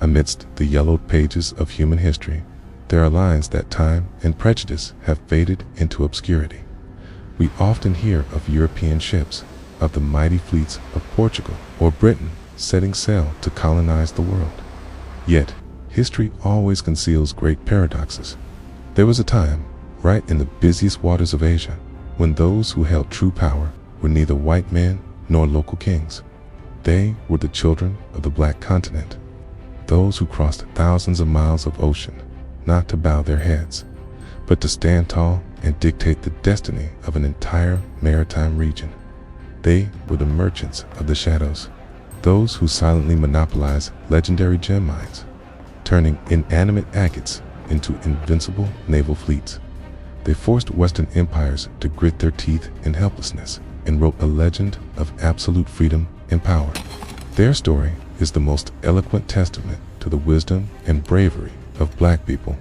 Amidst the yellowed pages of human history, there are lines that time and prejudice have faded into obscurity. We often hear of European ships, of the mighty fleets of Portugal or Britain setting sail to colonize the world. Yet, history always conceals great paradoxes. There was a time, right in the busiest waters of Asia, when those who held true power were neither white men nor local kings. They were the children of the Black Continent, those who crossed thousands of miles of ocean, not to bow their heads, but to stand tall and dictate the destiny of an entire maritime region. They were the merchants of the shadows, those who silently monopolized legendary gem mines, turning inanimate agates into invincible naval fleets. They forced Western empires to grit their teeth in helplessness and wrote a legend of absolute freedom and power. Their story is the most eloquent testament to the wisdom and bravery of Black people,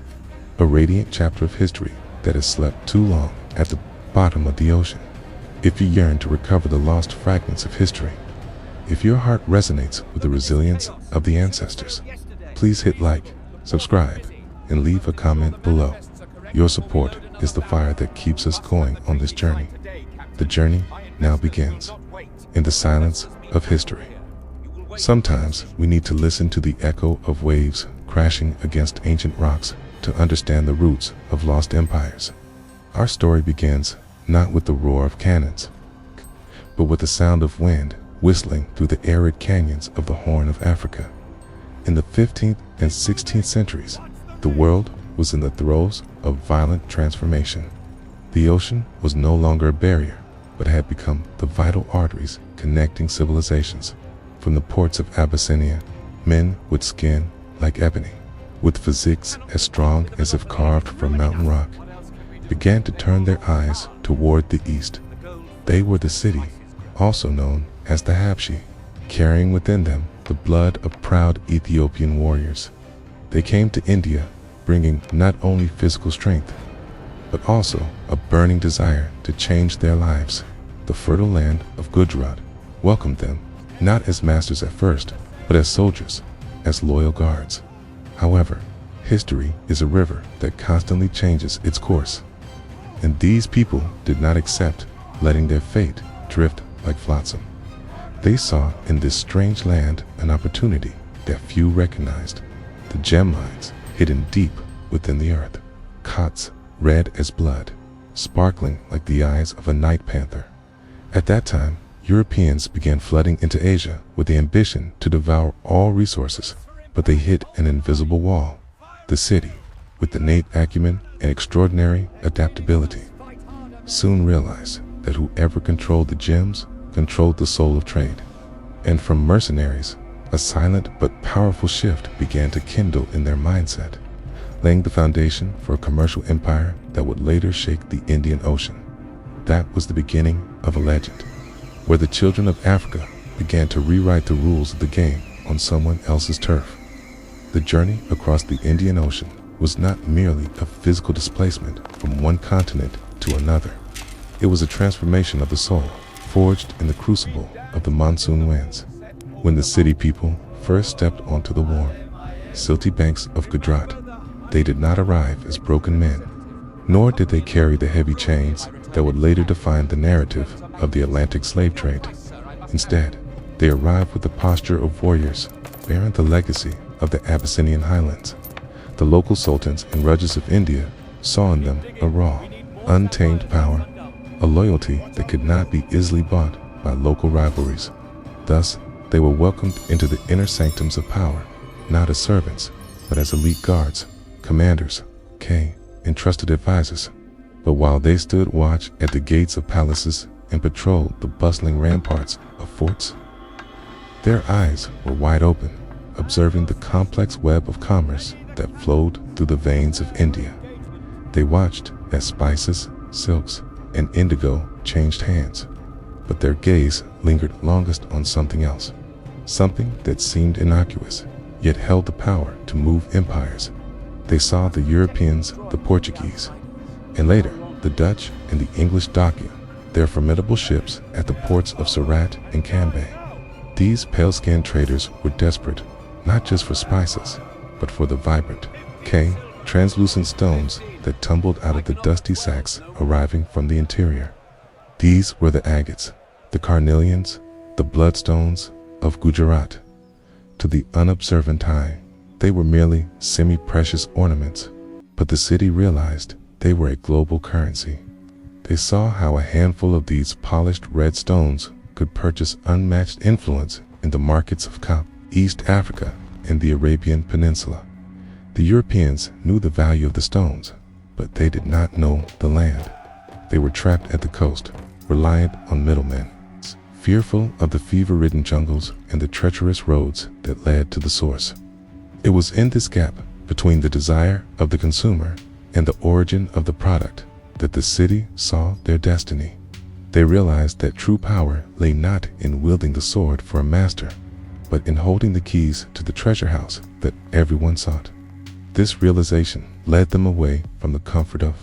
a radiant chapter of history that has slept too long at the bottom of the ocean. If you yearn to recover the lost fragments of history, if your heart resonates with the resilience of the ancestors, please hit like, subscribe, and leave a comment below. Your support is the fire that keeps us going on this journey. The journey now begins in the silence of history. Sometimes we need to listen to the echo of waves crashing against ancient rocks to understand the roots of lost empires. Our story begins not with the roar of cannons, but with the sound of wind whistling through the arid canyons of the Horn of Africa. In the 15th and 16th centuries, the world was in the throes of violent transformation. The ocean was no longer a barrier, but had become the vital arteries connecting civilizations. From the ports of Abyssinia, men with skin like ebony, with physiques as strong as if carved from mountain rock, began to turn their eyes toward the east. They were the Siddi, also known as the Habshi, carrying within them the blood of proud Ethiopian warriors. They came to India bringing not only physical strength, but also a burning desire to change their lives. The fertile land of Gujarat welcomed them, not as masters at first, but as soldiers, as loyal guards. However, history is a river that constantly changes its course, and these people did not accept letting their fate drift like flotsam. They saw in this strange land an opportunity that few recognized: the gem mines hidden deep within the earth, cots red as blood, sparkling like the eyes of a night panther. At that time, Europeans began flooding into Asia with the ambition to devour all resources, but they hit an invisible wall: the Siddi, with innate acumen and extraordinary adaptability, soon realized that whoever controlled the gems controlled the soul of trade. And from mercenaries, a silent but powerful shift began to kindle in their mindset, laying the foundation for a commercial empire that would later shake the Indian Ocean. That was the beginning of a legend, where the children of Africa began to rewrite the rules of the game on someone else's turf. The journey across the Indian Ocean was not merely a physical displacement from one continent to another. It was a transformation of the soul, forged in the crucible of the monsoon winds. When the Siddi people first stepped onto the warm, silty banks of Gujarat, they did not arrive as broken men, nor did they carry the heavy chains that would later define the narrative of the Atlantic slave trade. Instead, they arrived with the posture of warriors, bearing the legacy of the Abyssinian highlands. The local sultans and rajas of India saw in them a raw, untamed power, a loyalty that could not be easily bought by local rivalries. Thus, they were welcomed into the inner sanctums of power, not as servants, but as elite guards, commanders, and trusted advisors. But while they stood watch at the gates of palaces and patrolled the bustling ramparts of forts, their eyes were wide open, observing the complex web of commerce that flowed through the veins of India. They watched as spices, silks, and indigo changed hands, but their gaze lingered longest on something else, something that seemed innocuous, yet held the power to move empires. They saw the Europeans, the Portuguese, and later the Dutch and the English docking their formidable ships at the ports of Surat and Cambay. These pale-skinned traders were desperate, not just for spices, but for the vibrant, translucent stones that tumbled out of the dusty sacks arriving from the interior. These were the agates, the carnelians, the bloodstones of Gujarat. To the unobservant eye, they were merely semi-precious ornaments, but the city realized they were a global currency. They saw how a handful of these polished red stones could purchase unmatched influence in the markets of Cape, East Africa, and the Arabian Peninsula. The Europeans knew the value of the stones, but they did not know the land. They were trapped at the coast, reliant on middlemen, fearful of the fever-ridden jungles and the treacherous roads that led to the source. It was in this gap between the desire of the consumer and the origin of the product that the city saw their destiny. They realized that true power lay not in wielding the sword for a master, but in holding the keys to the treasure house that everyone sought. This realization led them away from the comfort of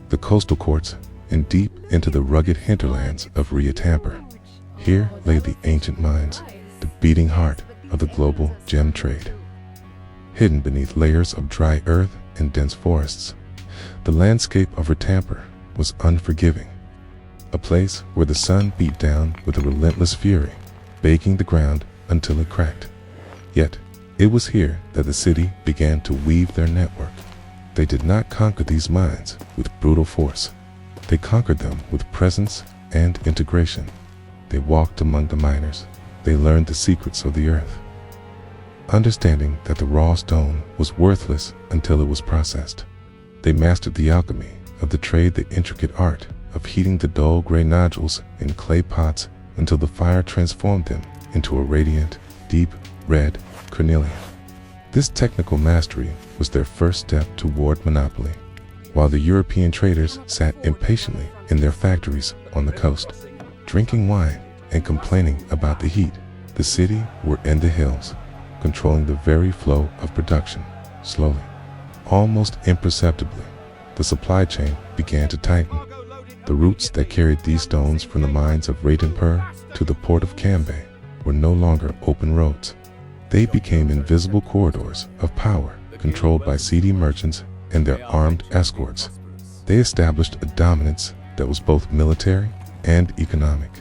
the coastal courts and deep into the rugged hinterlands of Tampa. Here lay the ancient mines, the beating heart of the global gem trade. Hidden beneath layers of dry earth and dense forests, the landscape of Tampa was unforgiving, a place where the sun beat down with a relentless fury, baking the ground until it cracked. Yet, it was here that the city began to weave their network. They did not conquer these mines with brutal force. They conquered them with presence and integration. They walked among the miners. They learned the secrets of the earth, understanding that the raw stone was worthless until it was processed. They mastered the alchemy of the trade, the intricate art of heating the dull gray nodules in clay pots until the fire transformed them into a radiant, deep red carnelian. This technical mastery was their first step toward monopoly. While the European traders sat impatiently in their factories on the coast, drinking wine and complaining about the heat, the city were in the hills, controlling the very flow of production. Slowly, almost imperceptibly, the supply chain began to tighten. The routes that carried these stones from the mines of Radenpur to the port of Cambay were no longer open roads. They became invisible corridors of power controlled by seedy merchants and their armed escorts. They established a dominance that was both military and economic.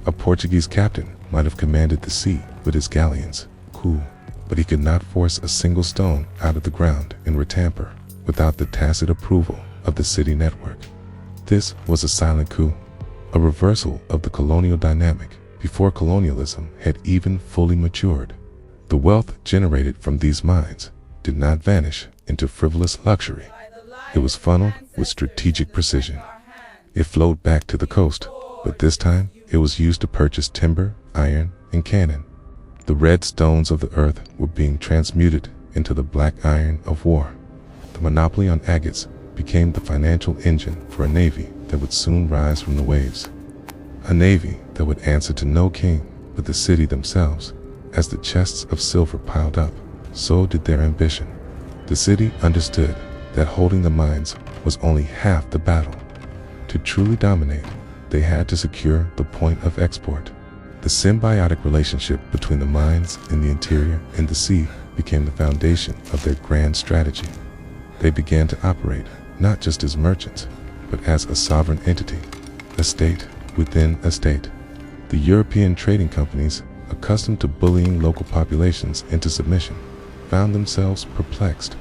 A Portuguese captain might have commanded the sea with his galleons, but he could not force a single stone out of the ground in Tampa without the tacit approval of the city network. This was a silent coup, a reversal of the colonial dynamic before colonialism had even fully matured. The wealth generated from these mines did not vanish into frivolous luxury. It was funneled with strategic precision. It flowed back to the coast, but this time it was used to purchase timber, iron, and cannon. The red stones of the earth were being transmuted into the black iron of war. The monopoly on agates became the financial engine for a navy that would soon rise from the waves. A navy that would answer to no king but the city themselves. As the chests of silver piled up, so did their ambition. The city understood that holding the mines was only half the battle. To truly dominate, they had to secure the point of export. The symbiotic relationship between the mines in the interior and the sea became the foundation of their grand strategy. They began to operate not just as merchants, but as a sovereign entity, a state within a state. The European trading companies, accustomed to bullying local populations into submission, found themselves perplexed.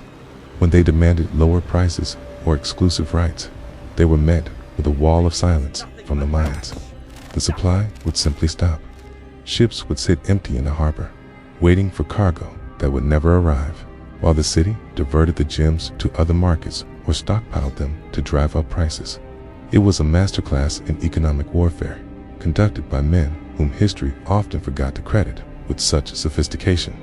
When they demanded lower prices or exclusive rights, they were met with a wall of silence from the mines. The supply would simply stop. Ships would sit empty in the harbor, waiting for cargo that would never arrive, while the city diverted the gems to other markets or stockpiled them to drive up prices. It was a masterclass in economic warfare, conducted by men whom history often forgot to credit with such sophistication.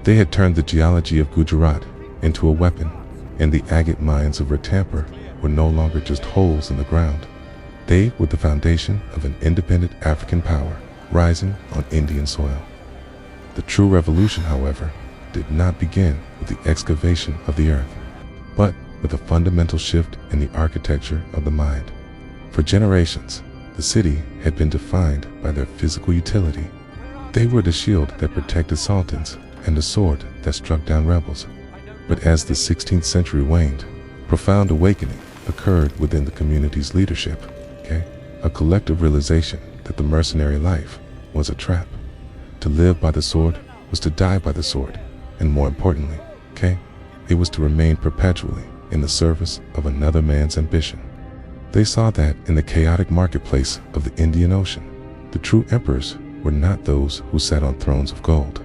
They had turned the geology of Gujarat into a weapon, and the agate mines of Tampa were no longer just holes in the ground. They were the foundation of an independent African power rising on Indian soil. The true revolution, however, did not begin with the excavation of the earth, but with a fundamental shift in the architecture of the mind. For generations, the city had been defined by their physical utility. They were the shield that protected sultans and a sword that struck down rebels. But as the 16th century waned, profound awakening occurred within the community's leadership. A collective realization that the mercenary life was a trap. To live by the sword was to die by the sword, and more importantly, it was to remain perpetually in the service of another man's ambition. They saw that in the chaotic marketplace of the Indian Ocean, the true emperors were not those who sat on thrones of gold,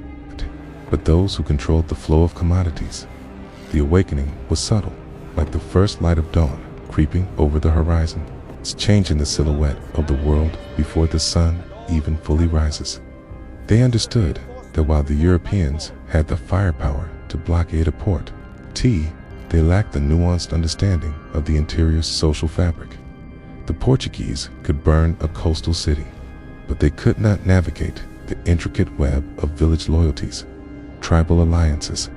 but those who controlled the flow of commodities. The awakening was subtle, like the first light of dawn creeping over the horizon. It's changing the silhouette of the world before the sun even fully rises. They understood that while the Europeans had the firepower to blockade a port, they lacked the nuanced understanding of the interior's social fabric. The Portuguese could burn a coastal city, but they could not navigate the intricate web of village loyalties, tribal alliances,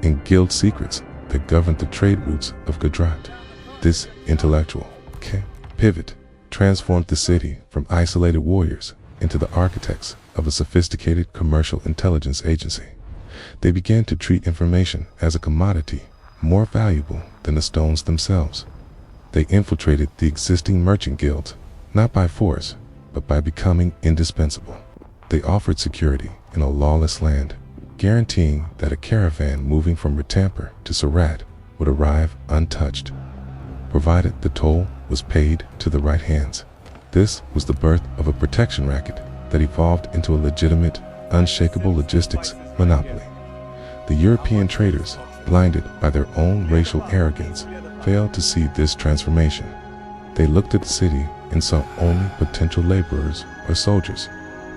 and guild secrets that governed the trade routes of Gujarat. This intellectual pivot transformed the city from isolated warriors into the architects of a sophisticated commercial intelligence agency. They began to treat information as a commodity more valuable than the stones themselves. They infiltrated the existing merchant guilds, not by force, but by becoming indispensable. They offered security in a lawless land, guaranteeing that a caravan moving from Ranthambore to Surat would arrive untouched, provided the toll was paid to the right hands. This was the birth of a protection racket that evolved into a legitimate, unshakable logistics monopoly. The European traders, blinded by their own racial arrogance, failed to see this transformation. They looked at the city and saw only potential laborers or soldiers.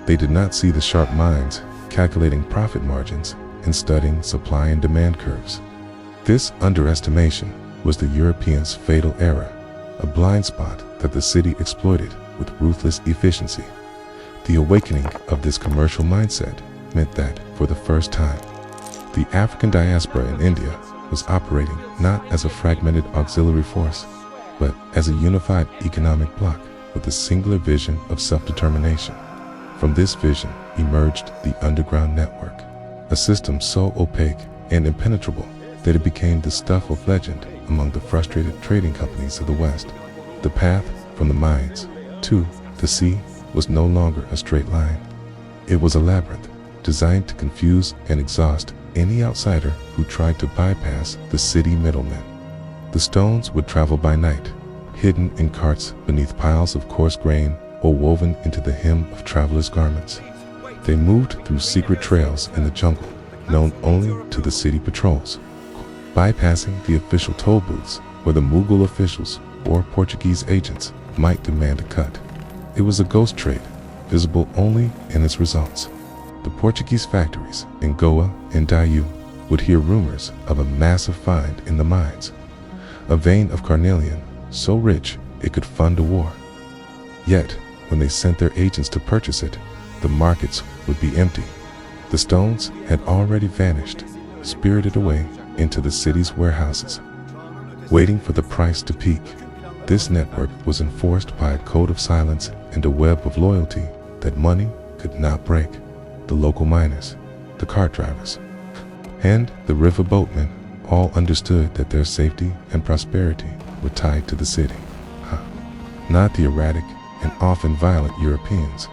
They did not see the sharp minds calculating profit margins and studying supply and demand curves. This underestimation was the Europeans' fatal error, a blind spot that the city exploited with ruthless efficiency. The awakening of this commercial mindset meant that, for the first time, the African diaspora in India was operating not as a fragmented auxiliary force, but as a unified economic bloc with a singular vision of self-determination. From this vision emerged the underground network, a system so opaque and impenetrable that it became the stuff of legend among the frustrated trading companies of the West. The path from the mines to the sea was no longer a straight line. It was a labyrinth designed to confuse and exhaust any outsider who tried to bypass the city middlemen. The stones would travel by night, hidden in carts beneath piles of coarse grain or woven into the hem of travelers' garments. They moved through secret trails in the jungle, known only to the city patrols, bypassing the official toll booths where the Mughal officials or Portuguese agents might demand a cut. It was a ghost trade, visible only in its results. The Portuguese factories in Goa and Diu would hear rumors of a massive find in the mines, a vein of carnelian so rich it could fund a war. Yet, when they sent their agents to purchase it, the markets would be empty. The stones had already vanished, spirited away into the city's warehouses, waiting for the price to peak. This network was enforced by a code of silence and a web of loyalty that money could not break. The local miners, the cart drivers, and the river boatmen all understood that their safety and prosperity were tied to the city, not the erratic and often violent Europeans.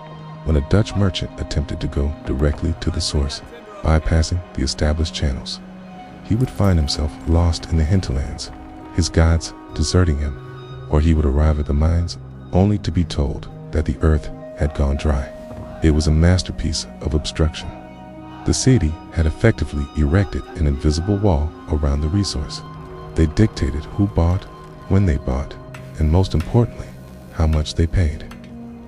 When a Dutch merchant attempted to go directly to the source, bypassing the established channels, he would find himself lost in the hinterlands, his guides deserting him, or he would arrive at the mines only to be told that the earth had gone dry. It was a masterpiece of obstruction. The city had effectively erected an invisible wall around the resource. They dictated who bought, when they bought, and most importantly, how much they paid.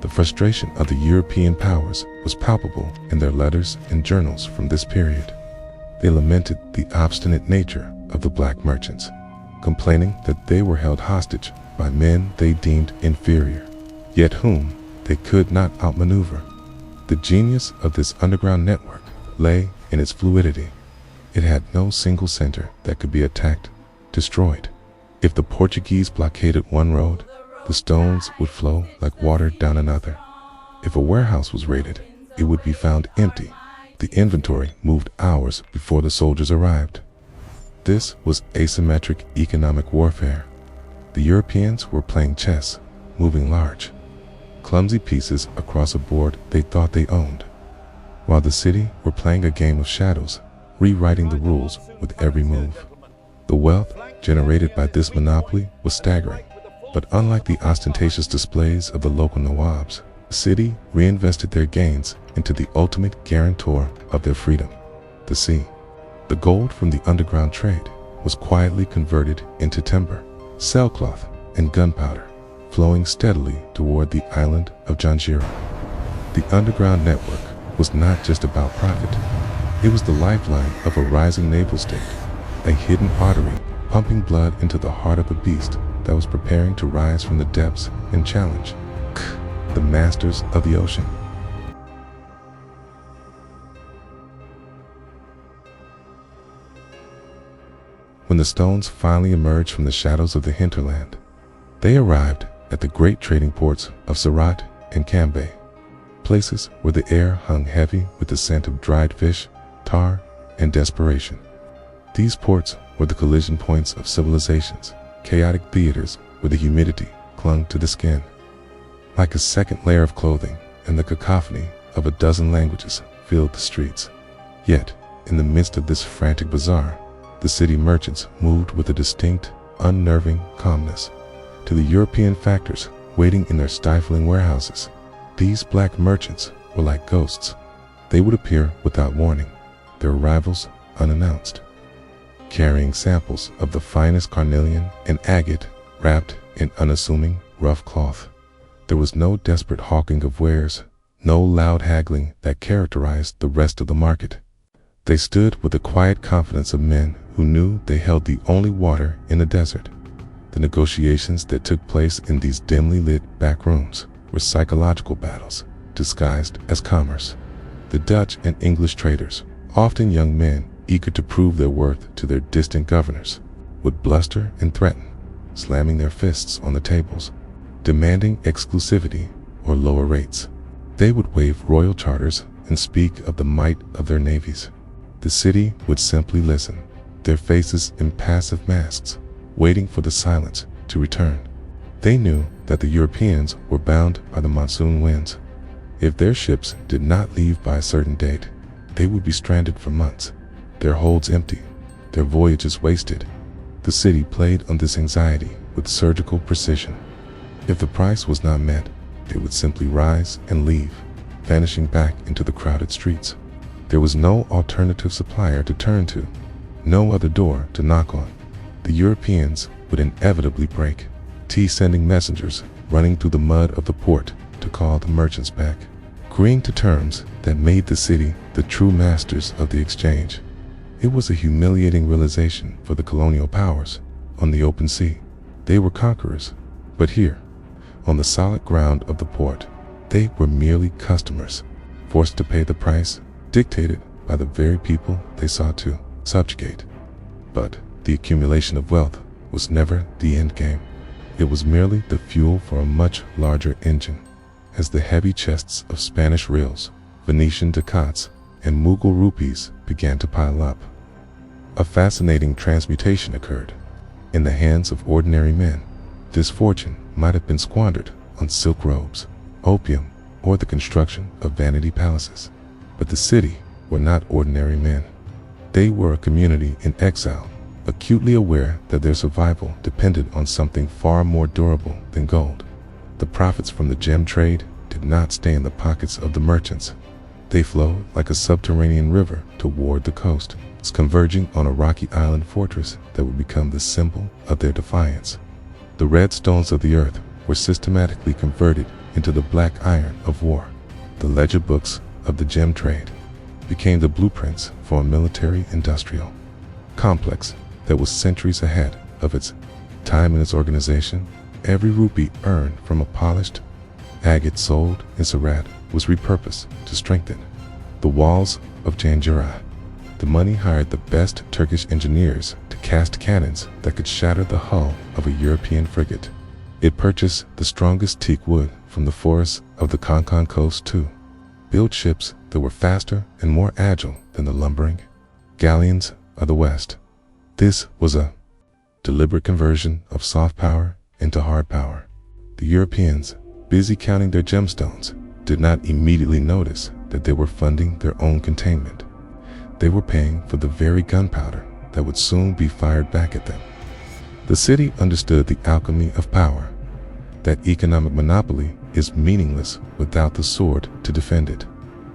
The frustration of the European powers was palpable in their letters and journals from this period. They lamented the obstinate nature of the black merchants, complaining that they were held hostage by men they deemed inferior, yet whom they could not outmaneuver. The genius of this underground network lay in its fluidity. It had no single center that could be attacked, destroyed. If the Portuguese blockaded one road, the stones would flow like water down another. If a warehouse was raided, it would be found empty. The inventory moved hours before the soldiers arrived. This was asymmetric economic warfare. The Europeans were playing chess, moving large, clumsy pieces across a board they thought they owned, while the Siddi were playing a game of shadows, rewriting the rules with every move. The wealth generated by this monopoly was staggering, but unlike the ostentatious displays of the local Nawabs, the Siddi reinvested their gains into the ultimate guarantor of their freedom, the sea. The gold from the underground trade was quietly converted into timber, sailcloth, and gunpowder, flowing steadily toward the island of Janjira. The underground network was not just about profit. It was the lifeline of a rising naval state, a hidden artery pumping blood into the heart of a beast that was preparing to rise from the depths and challenge the masters of the ocean. When the stones finally emerged from the shadows of the hinterland, they arrived at the great trading ports of Surat and Cambay, places where the air hung heavy with the scent of dried fish, tar, and desperation. These ports were the collision points of civilizations, chaotic theaters where the humidity clung to the skin. Like a second layer of clothing, and the cacophony of a dozen languages filled the streets. Yet, in the midst of this frantic bazaar, the city merchants moved with a distinct, unnerving calmness. To the European factors waiting in their stifling warehouses, these black merchants were like ghosts. They would appear without warning, their arrivals unannounced, carrying samples of the finest carnelian and agate wrapped in unassuming rough cloth. There was no desperate hawking of wares, no loud haggling that characterized the rest of the market. They stood with the quiet confidence of men who knew they held the only water in the desert. The negotiations that took place in these dimly lit back rooms were psychological battles, disguised as commerce. The Dutch and English traders, often young men eager to prove their worth to their distant governors, would bluster and threaten, slamming their fists on the tables, demanding exclusivity or lower rates. They would wave royal charters and speak of the might of their navies. The city would simply listen, their faces impassive masks, waiting for the silence to return. They knew that the Europeans were bound by the monsoon winds. If their ships did not leave by a certain date, they would be stranded for months, their holds empty, their voyages wasted. The city played on this anxiety with surgical precision. If the price was not met, they would simply rise and leave, vanishing back into the crowded streets. There was no alternative supplier to turn to, no other door to knock on. The Europeans would inevitably break, sending messengers running through the mud of the port to call the merchants back, agreeing to terms that made the city the true masters of the exchange. It was a humiliating realization for the colonial powers. On the open sea, they were conquerors, but here, on the solid ground of the port, they were merely customers, forced to pay the price dictated by the very people they sought to subjugate. But the accumulation of wealth was never the end game. It was merely the fuel for a much larger engine. As the heavy chests of Spanish reals, Venetian ducats, and Mughal rupees began to pile up, a fascinating transmutation occurred. In the hands of ordinary men, this fortune might have been squandered on silk robes, opium, or the construction of vanity palaces. But the city were not ordinary men. They were a community in exile, acutely aware that their survival depended on something far more durable than gold. The profits from the gem trade did not stay in the pockets of the merchants. They flowed like a subterranean river toward the coast, converging on a rocky island fortress that would become the symbol of their defiance. The red stones of the earth were systematically converted into the black iron of war. The ledger books of the gem trade became the blueprints for a military-industrial complex that was centuries ahead of its time in its organization. Every rupee earned from a polished agate sold in Surat was repurposed to strengthen the walls of Janjira. The money hired the best Turkish engineers to cast cannons that could shatter the hull of a European frigate. It purchased the strongest teak wood from the forests of the Konkan coast to build ships that were faster and more agile than the lumbering galleons of the West. This was a deliberate conversion of soft power into hard power. The Europeans, busy counting their gemstones, did not immediately notice that they were funding their own containment. They were paying for the very gunpowder that would soon be fired back at them. The city understood the alchemy of power, that economic monopoly is meaningless without the sword to defend it.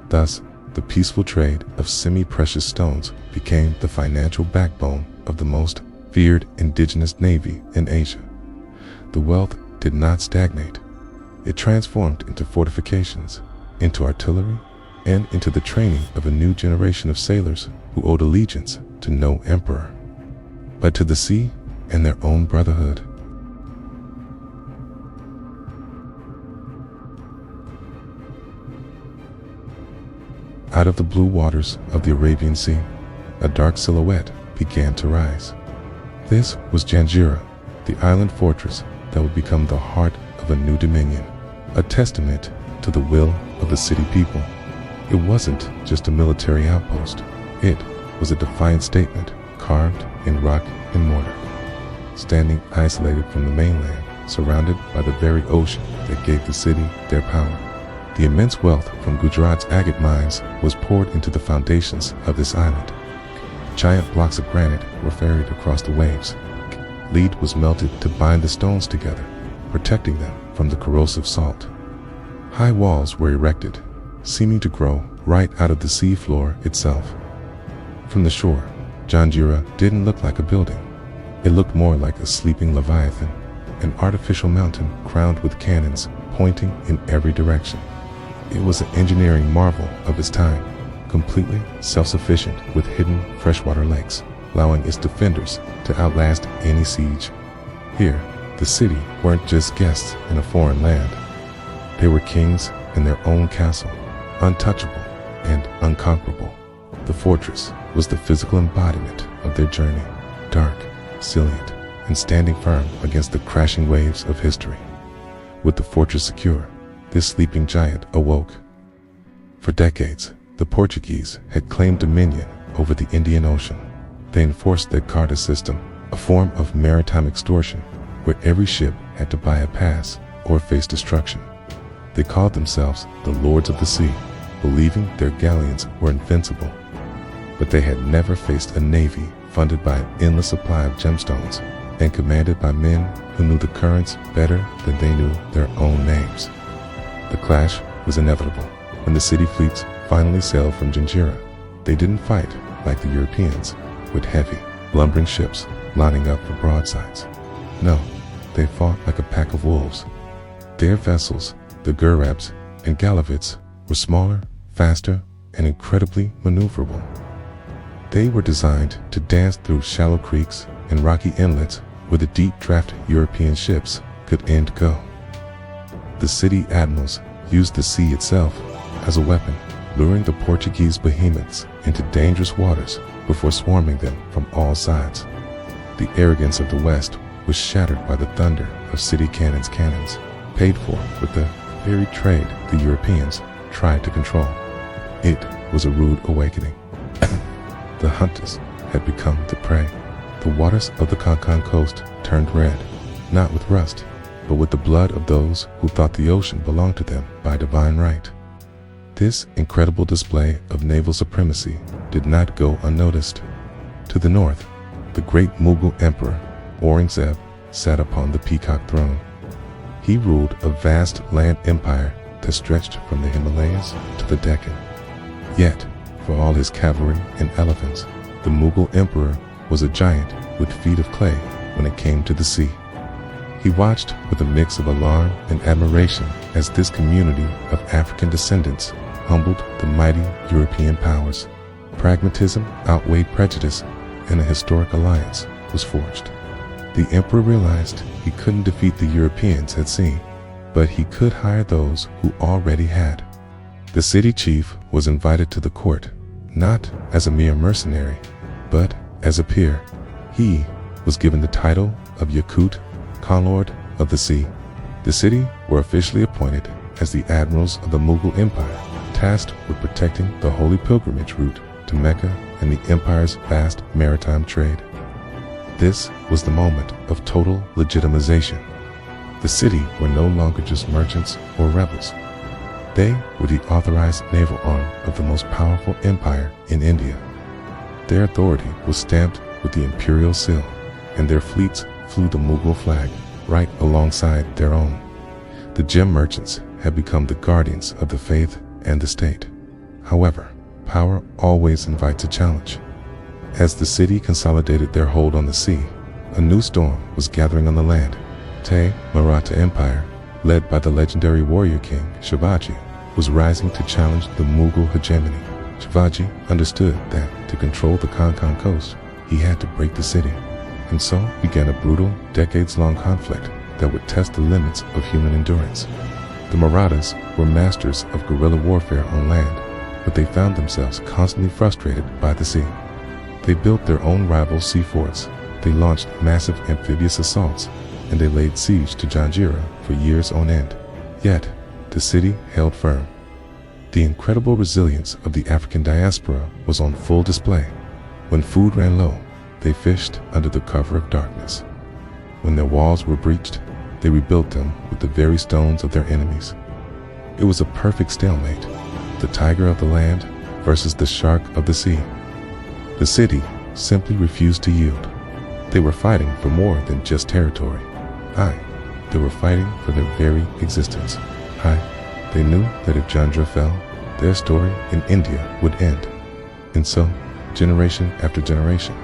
Thus, the peaceful trade of semi-precious stones became the financial backbone of the most feared indigenous navy in Asia. The wealth did not stagnate. It transformed into fortifications, into artillery, and into the training of a new generation of sailors who owed allegiance to no emperor, but to the sea and their own brotherhood. Out of the blue waters of the Arabian Sea, a dark silhouette began to rise. This was Janjira, the island fortress that would become the heart of a new dominion, a testament to the will of the city people. It wasn't just a military outpost. It was a defiant statement carved in rock and mortar. Standing isolated from the mainland, surrounded by the very ocean that gave the city their power. The immense wealth from Gujarat's agate mines was poured into the foundations of this island. Giant blocks of granite were ferried across the waves. Lead was melted to bind the stones together, protecting them from the corrosive salt. High walls were erected, seeming to grow right out of the sea floor itself. From the shore, Janjira didn't look like a building. It looked more like a sleeping leviathan, an artificial mountain crowned with cannons pointing in every direction. It was an engineering marvel of its time, completely self-sufficient with hidden freshwater lakes, allowing its defenders to outlast any siege. Here, the city weren't just guests in a foreign land. They were kings in their own castle, untouchable and unconquerable. The fortress was the physical embodiment of their journey, dark, salient, and standing firm against the crashing waves of history. With the fortress secure, this sleeping giant awoke. For decades, the Portuguese had claimed dominion over the Indian Ocean. They enforced their carta system, a form of maritime extortion where every ship had to buy a pass or face destruction. They called themselves the Lords of the Sea, believing their galleons were invincible. But they had never faced a navy funded by an endless supply of gemstones and commanded by men who knew the currents better than they knew their own names. The clash was inevitable. When the city fleets finally sailed from Janjira, they didn't fight like the Europeans, with heavy, lumbering ships lining up for broadsides. No, they fought like a pack of wolves. Their vessels, the Gurabs and Galavits, were smaller, faster, and incredibly maneuverable. They were designed to dance through shallow creeks and rocky inlets where the deep-draft European ships could end go. The city admirals used the sea itself as a weapon, luring the Portuguese behemoths into dangerous waters before swarming them from all sides. The arrogance of the West was shattered by the thunder of city cannons, paid for with the very trade the Europeans tried to control. It was a rude awakening. The hunters had become the prey. The waters of the Konkan coast turned red, not with rust, but with the blood of those who thought the ocean belonged to them by divine right. This incredible display of naval supremacy did not go unnoticed. To the north, the great Mughal emperor, Aurangzeb, sat upon the peacock throne. He ruled a vast land empire that stretched from the Himalayas to the Deccan. Yet, for all his cavalry and elephants, the Mughal emperor was a giant with feet of clay when it came to the sea. He watched with a mix of alarm and admiration as this community of African descendants humbled the mighty European powers. Pragmatism outweighed prejudice, and a historic alliance was forged. The emperor realized he couldn't defeat the Europeans at sea, but he could hire those who already had. The city chief was invited to the court, not as a mere mercenary, but as a peer. He was given the title of Yakut, Conlord of the Sea. The city were officially appointed as the admirals of the Mughal Empire, tasked with protecting the holy pilgrimage route to Mecca and the empire's vast maritime trade. This was the moment of total legitimization. The Siddi were no longer just merchants or rebels. They were the authorized naval arm of the most powerful empire in India. Their authority was stamped with the imperial seal, and their fleets flew the Mughal flag right alongside their own. The gem merchants had become the guardians of the faith and the state. However, power always invites a challenge. As the Siddi consolidated their hold on the sea, a new storm was gathering on the land. The Maratha Empire, led by the legendary warrior king Shivaji, was rising to challenge the Mughal hegemony. Shivaji understood that to control the Konkan coast, he had to break the city, and so began a brutal, decades-long conflict that would test the limits of human endurance. The Marathas were masters of guerrilla warfare on land, but they found themselves constantly frustrated by the sea. They built their own rival sea forts, they launched massive amphibious assaults, and they laid siege to Janjira for years on end. Yet, the city held firm. The incredible resilience of the African diaspora was on full display. When food ran low, they fished under the cover of darkness. When their walls were breached, they rebuilt them with the very stones of their enemies. It was a perfect stalemate, the tiger of the land versus the shark of the sea. The Siddi simply refused to yield. They were fighting for more than just territory. They were fighting for their very existence. They knew that if Janjira fell, their story in India would end. And so, generation after generation,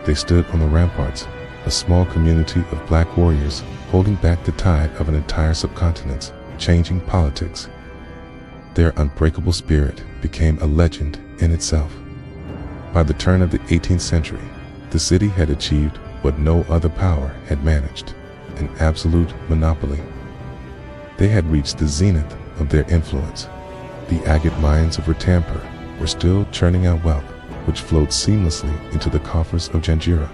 they stood on the ramparts, a small community of black warriors holding back the tide of an entire subcontinent's changing politics. Their unbreakable spirit became a legend in itself. By the turn of the 18th century, the city had achieved what no other power had managed: an absolute monopoly. They had reached the zenith of their influence. The agate mines of Ranthambore were still churning out wealth, which flowed seamlessly into the coffers of Janjira,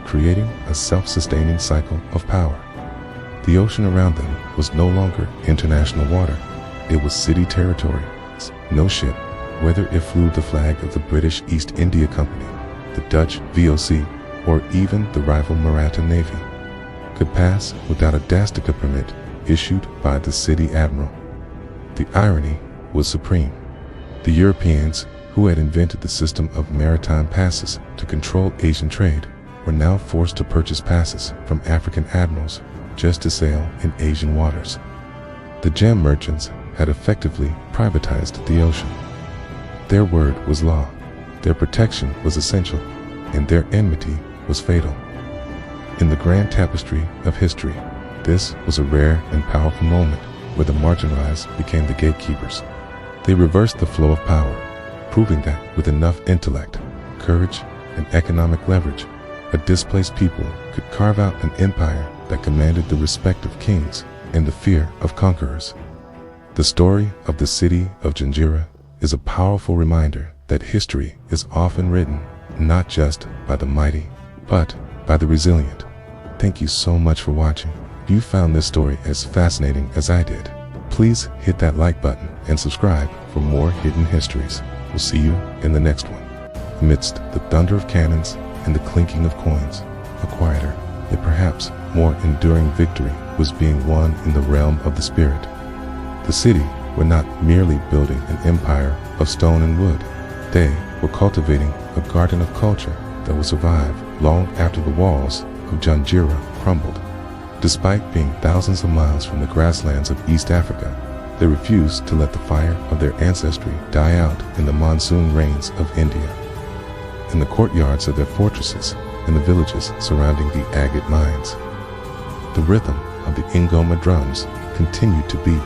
creating a self-sustaining cycle of power. The ocean around them was no longer international water. It was city territory. No ship, whether it flew the flag of the British East India Company, the Dutch VOC, or even the rival Maratha Navy, could pass without a Dastika permit issued by the city admiral. The irony was supreme. The Europeans, who had invented the system of maritime passes to control Asian trade, were now forced to purchase passes from African admirals just to sail in Asian waters. The gem merchants had effectively privatized the ocean. Their word was law, their protection was essential, and their enmity was fatal. In the grand tapestry of history, this was a rare and powerful moment where the marginalized became the gatekeepers. They reversed the flow of power, proving that with enough intellect, courage, and economic leverage, a displaced people could carve out an empire that commanded the respect of kings and the fear of conquerors. The story of the city of Janjira is a powerful reminder that history is often written not just by the mighty, but by the resilient. Thank you so much for watching. If you found this story as fascinating as I did, please hit that like button and subscribe for more hidden histories. We'll see you in the next one. Amidst the thunder of cannons and the clinking of coins, a quieter, yet perhaps more enduring victory was being won in the realm of the spirit. The Siddi were not merely building an empire of stone and wood. They were cultivating a garden of culture that will survive long after the walls of Janjira crumbled. Despite being thousands of miles from the grasslands of East Africa, they refused to let the fire of their ancestry die out in the monsoon rains of India. In the courtyards of their fortresses and the villages surrounding the agate mines, the rhythm of the Ingoma drums continued to beat,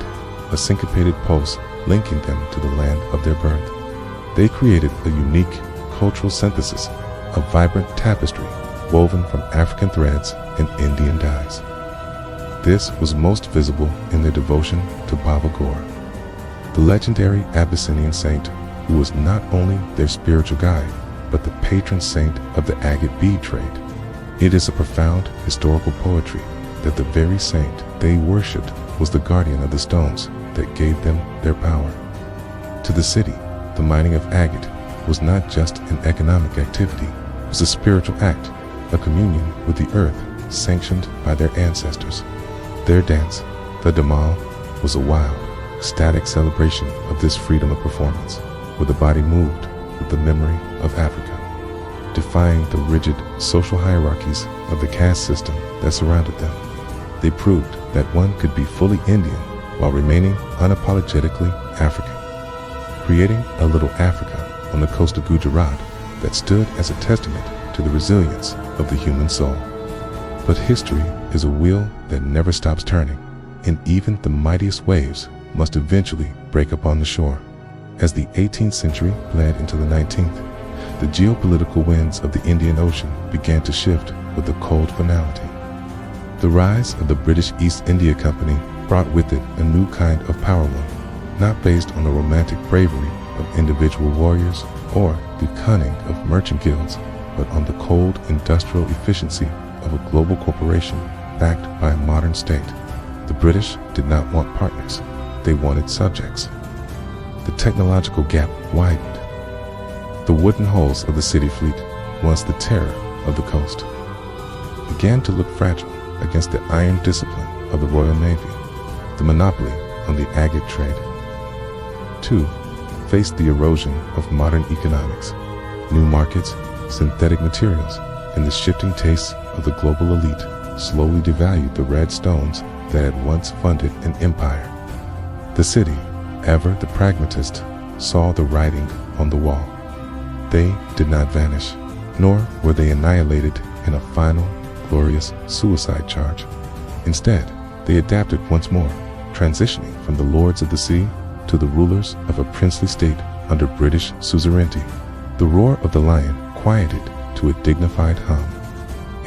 a syncopated pulse linking them to the land of their birth. They created a unique cultural synthesis, a vibrant tapestry woven from African threads and Indian dyes. This was most visible in their devotion to Baba Gor, the legendary Abyssinian saint who was not only their spiritual guide, but the patron saint of the agate bead trade. It is a profound historical poetry that the very saint they worshipped was the guardian of the stones that gave them their power. To the Siddi, the mining of agate was not just an economic activity, it was a spiritual act, a communion with the earth sanctioned by their ancestors. Their dance, the Damal, was a wild, ecstatic celebration of this freedom of performance, where the body moved with the memory of Africa, defying the rigid social hierarchies of the caste system that surrounded them. They proved that one could be fully Indian while remaining unapologetically African, creating a little Africa on the coast of Gujarat that stood as a testament to the resilience of the human soul. But history is a wheel that never stops turning, and even the mightiest waves must eventually break upon the shore. As the 18th century bled into the 19th, the geopolitical winds of the Indian Ocean began to shift with a cold finality. The rise of the British East India Company brought with it a new kind of power woman, not based on the romantic bravery of individual warriors or the cunning of merchant guilds, but on the cold industrial efficiency of a global corporation backed by a modern state. The British did not want partners, they wanted subjects. The technological gap widened. The wooden hulls of the Siddi fleet, once the terror of the coast, began to look fragile against the iron discipline of the Royal Navy, the monopoly on the agate trade. 2. Faced the erosion of modern economics, new markets, synthetic materials, and the shifting tastes of the global elite slowly devalued the red stones that had once funded an empire. The Siddi, ever the pragmatist, saw the writing on the wall. They did not vanish, nor were they annihilated in a final, glorious suicide charge. Instead, they adapted once more, transitioning from the lords of the sea to the rulers of a princely state under British suzerainty. The roar of the lion quieted to a dignified hum.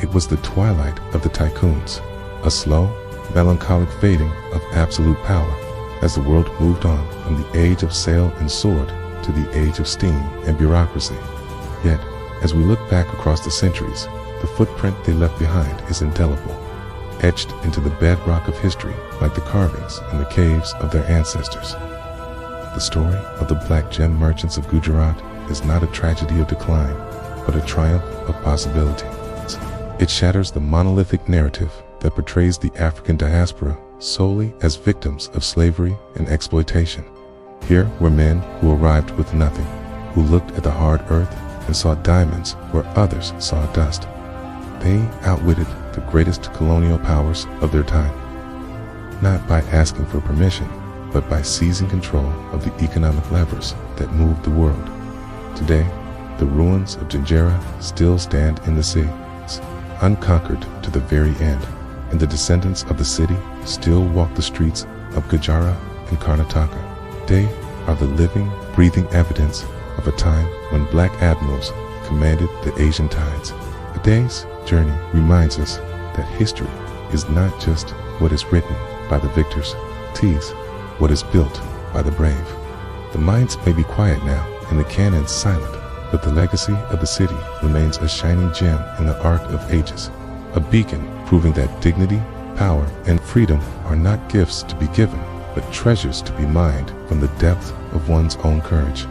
It was the twilight of the tycoons, a slow, melancholic fading of absolute power as the world moved on from the age of sail and sword to the age of steam and bureaucracy. Yet, as we look back across the centuries, the footprint they left behind is indelible, etched into the bedrock of history like the carvings in the caves of their ancestors. The story of the black gem merchants of Gujarat is not a tragedy of decline, but a triumph of possibility. It shatters the monolithic narrative that portrays the African diaspora solely as victims of slavery and exploitation. Here were men who arrived with nothing, who looked at the hard earth and saw diamonds where others saw dust. They outwitted the greatest colonial powers of their time, not by asking for permission, but by seizing control of the economic levers that moved the world. Today, the ruins of Janjira still stand in the sea, unconquered to the very end, and the descendants of the Siddi still walk the streets of Gujarat and Karnataka. They are the living, breathing evidence of a time when black admirals commanded the Asian tides. Today's journey reminds us that history is not just what is written by the victors, 'tis what is built by the brave. The mines may be quiet now and the cannons silent, but the legacy of the Siddi remains a shining gem in the arc of ages, a beacon proving that dignity, power, and freedom are not gifts to be given, but treasures to be mined from the depth of one's own courage.